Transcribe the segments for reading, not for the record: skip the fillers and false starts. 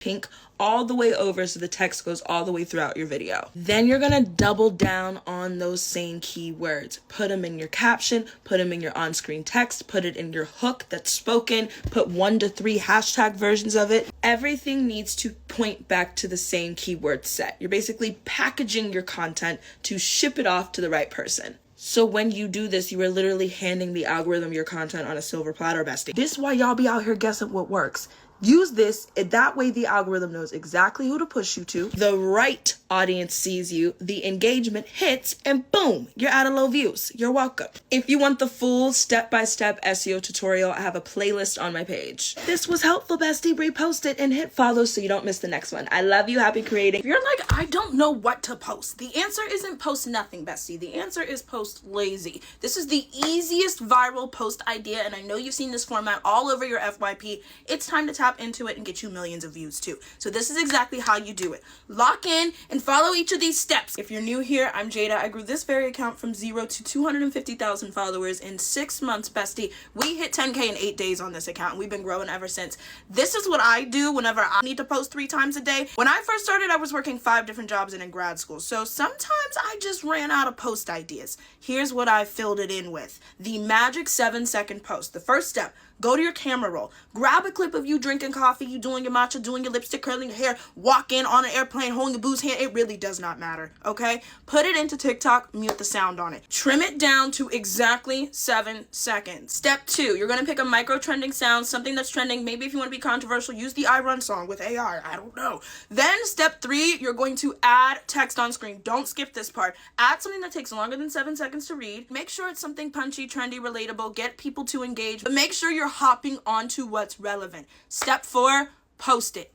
pink all the way over so the text goes all the way throughout your video. Then you're gonna double down on those same keywords. Put them in your caption, put them in your on-screen text, put it in your hook that's spoken, put 1 to 3 hashtag versions of it. Everything needs to point back to the same keyword set. You're basically packaging your content to ship it off to the right person. So when you do this, you are literally handing the algorithm your content on a silver platter, bestie. This is why y'all be out here guessing what works. Use this, that way the algorithm knows exactly who to push you to. The right audience sees you, the engagement hits, and boom, you're at a low views. You're welcome. If you want the full step-by-step SEO tutorial, I have a playlist on my page. This was helpful, bestie. Repost it and hit follow so you don't miss the next one. I love you. Happy creating. If you're like, I don't know what to post, the answer isn't post nothing, bestie. The answer is post lazy. This is the easiest viral post idea, and I know you've seen this format all over your FYP. It's time to tap into it and get you millions of views too. So this is exactly how you do it. Lock in and follow each of these steps. If you're new here, I'm Jada. I grew this very account from 0 to 250,000 followers in 6 months, bestie. We hit 10K in 8 days on this account, and we've been growing ever since. This is what I do whenever I need to post 3 times a day. When I first started, I was working 5 different jobs and in grad school, so sometimes I just ran out of post ideas. Here's what I filled it in with. The magic 7-second post. The first step, go to your camera roll. Grab a clip of you drinking coffee, you doing your matcha, doing your lipstick, curling your hair, walk in on an airplane, holding a boo's hand. It really does not matter, okay? Put it into TikTok, mute the sound on it. Trim it down to exactly 7 seconds. Step 2, you're gonna pick a micro trending sound, something that's trending. Maybe if you wanna be controversial, use the I Run song with AI, I don't know. Then step 3, you're going to add text on screen. Don't skip this part. Add something that takes longer than 7 seconds to read. Make sure it's something punchy, trendy, relatable, get people to engage, but make sure you're hopping onto what's relevant. Step 4, post it.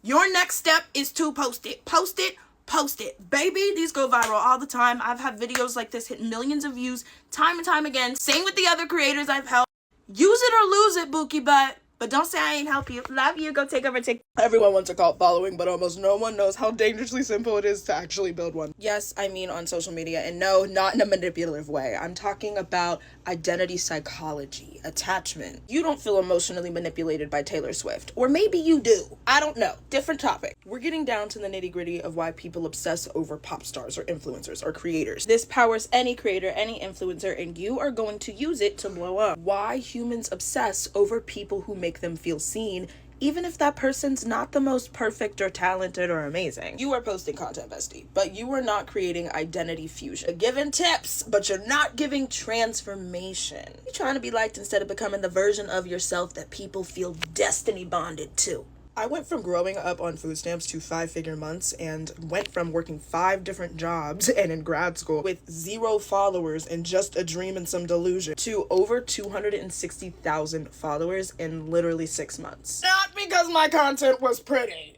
Your next step is to post it. Post it, post it. Baby, these go viral all the time. I've had videos like this hit millions of views time and time again. Same with the other creators I've helped. Use it or lose it, Bookie Butt. But don't say I ain't help you. Love you. Go take over TikTok. Everyone wants a cult following, but almost no one knows how dangerously simple it is to actually build one. Yes, I mean on social media, and no, not in a manipulative way. I'm talking about identity psychology, attachment. You don't feel emotionally manipulated by Taylor Swift. Or maybe you do. I don't know. Different topic. We're getting down to the nitty-gritty of why people obsess over pop stars or influencers or creators. This powers any creator, any influencer, and you are going to use it to blow up. Why humans obsess over people who make them feel seen, even if that person's not the most perfect or talented or amazing. You are posting content, bestie, but you are not creating identity fusion. You're giving tips, but you're not giving transformation. You're trying to be liked instead of becoming the version of yourself that people feel destiny bonded to. I went from growing up on food stamps to 5-figure months, and went from working 5 different jobs and in grad school with 0 followers and just a dream and some delusion to over 260,000 followers in literally 6 months. Not because my content was pretty,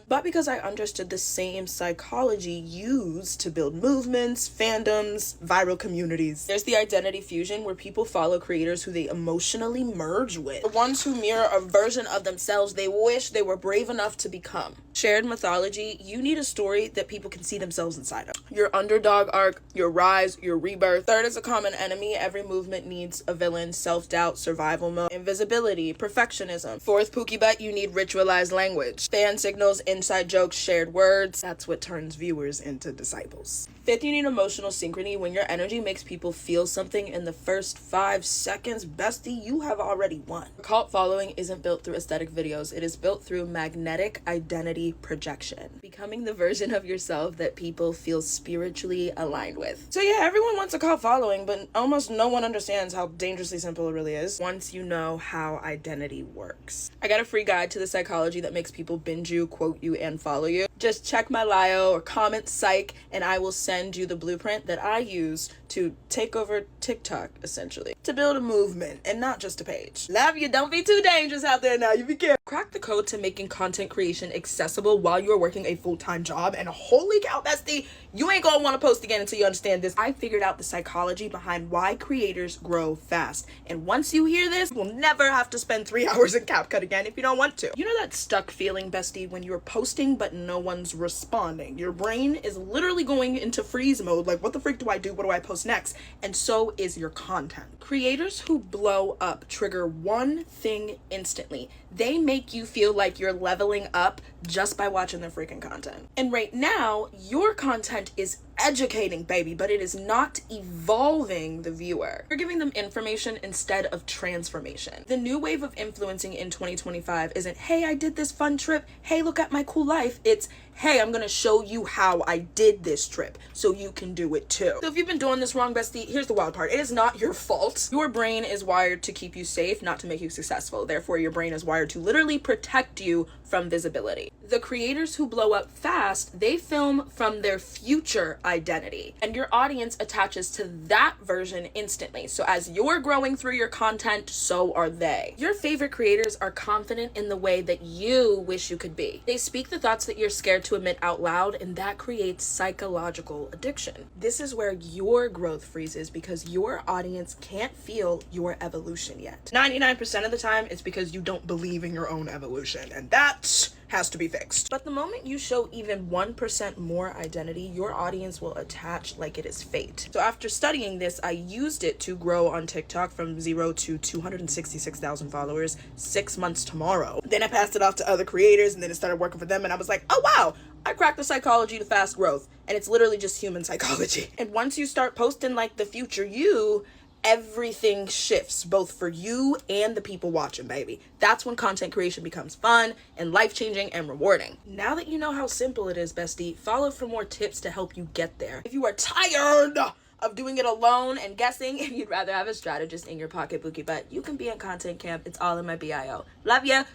but because I understood the same psychology used to build movements, fandoms, viral communities. There's the identity fusion where people follow creators who they emotionally merge with. The ones who mirror a version of themselves they wish they were brave enough to become. Shared mythology, you need a story that people can see themselves inside of. Your underdog arc, your rise, your rebirth. Third is a common enemy. Every movement needs a villain, self-doubt, survival mode, invisibility, perfectionism. Fourth, Pookie Butt, you need ritualized language. Fan signals, inside jokes, shared words. That's what turns viewers into disciples. Fifth, you need emotional synchrony. When your energy makes people feel something in the first 5 seconds, bestie, you have already won. A cult following isn't built through aesthetic videos. It is built through magnetic identity projection. Becoming the version of yourself that people feel spiritually aligned with. So yeah, everyone wants a cult following, but almost no one understands how dangerously simple it really is once you know how identity works. I got a free guide to the psychology that makes people binge you, quote you, and follow you. Just check my bio or comment psych, and I will send you the blueprint that I use to take over TikTok, essentially. To build a movement and not just a page. Love you. Don't be too dangerous out there now. You be careful. Crack the code to making content creation accessible while you're working a full-time job, and holy cow, bestie, you ain't gonna want to post again until you understand this. I figured out the psychology behind why creators grow fast, and once you hear this, you'll never have to spend 3 hours in CapCut again if you don't want to. You know that stuck feeling, bestie, when you're posting but no one's responding? Your brain is literally going into freeze mode, like what the freak do I do? What do I post next? And so is your content. Creators who blow up trigger one thing instantly: They make you feel like you're leveling up just by watching their freaking content. And right now, your content is educating, baby, but it is not evolving the viewer. You're giving them information instead of transformation. The new wave of influencing in 2025 isn't, hey, I did this fun trip, hey, look at my cool life. It's, hey, I'm gonna show you how I did this trip so you can do it too. So if you've been doing this wrong, bestie, here's the wild part. It is not your fault. Your brain is wired to keep you safe, not to make you successful. Therefore, your brain is wired to literally protect you from visibility. The creators who blow up fast, they film from their future identity, and your audience attaches to that version instantly. So as you're growing through your content, so are they. Your favorite creators are confident in the way that you wish you could be. They speak the thoughts that you're scared to admit out loud, and that creates psychological addiction. This is where your growth freezes because your audience can't feel your evolution yet. 99% of the time, it's because you don't believe in your own evolution, and that has to be fixed. But the moment you show even 1% more identity, your audience will attach like it is fate. So after studying this, I used it to grow on TikTok from 0 to 266,000 followers 6 months tomorrow. Then I passed it off to other creators, and then it started working for them, and I was like, oh wow, I cracked the psychology to fast growth, and it's literally just human psychology. And once you start posting like the future you, everything shifts, both for you and the people watching, baby. That's when content creation becomes fun and life-changing and rewarding. Now that you know how simple it is, bestie, follow for more tips to help you get there. If you are tired of doing it alone and guessing, and you'd rather have a strategist in your pocket, bookie butt, you can be in content camp. It's all in my bio. Love ya.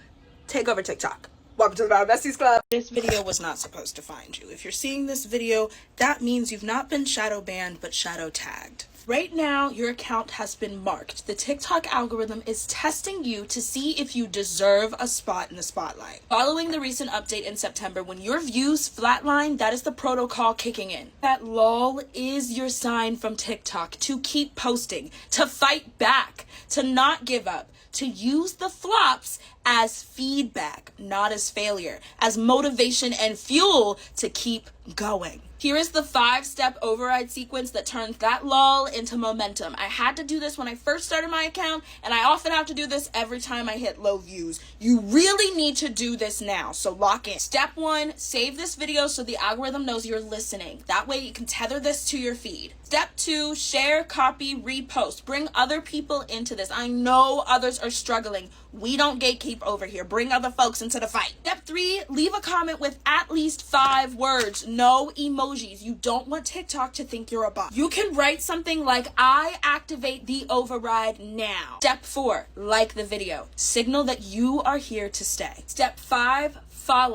Take over TikTok. Welcome to the Viral Besties Club. This video was not supposed to find you. If you're seeing this video, that means you've not been shadow banned, but shadow tagged. Right now, your account has been marked. The TikTok algorithm is testing you to see if you deserve a spot in the spotlight. Following the recent update in September, when your views flatline, that is the protocol kicking in. That lull is your sign from TikTok to keep posting, to fight back, to not give up, to use the flops as feedback, not as failure, as motivation and fuel to keep going. Here is the 5-step override sequence that turns that lull into momentum. I had to do this when I first started my account, and I often have to do this every time I hit low views. You really need to do this now, so lock in. Step 1, save this video so the algorithm knows you're listening. That way you can tether this to your feed. Step 2, share, copy, repost. Bring other people into this. I know others are struggling. We don't gatekeep over here. Bring other folks into the fight. Step 3, leave a comment with at least 5 words. No emojis. You don't want TikTok to think you're a bot. You can write something like, I activate the override now. Step 4, like the video. Signal that you are here to stay. Step 5, follow.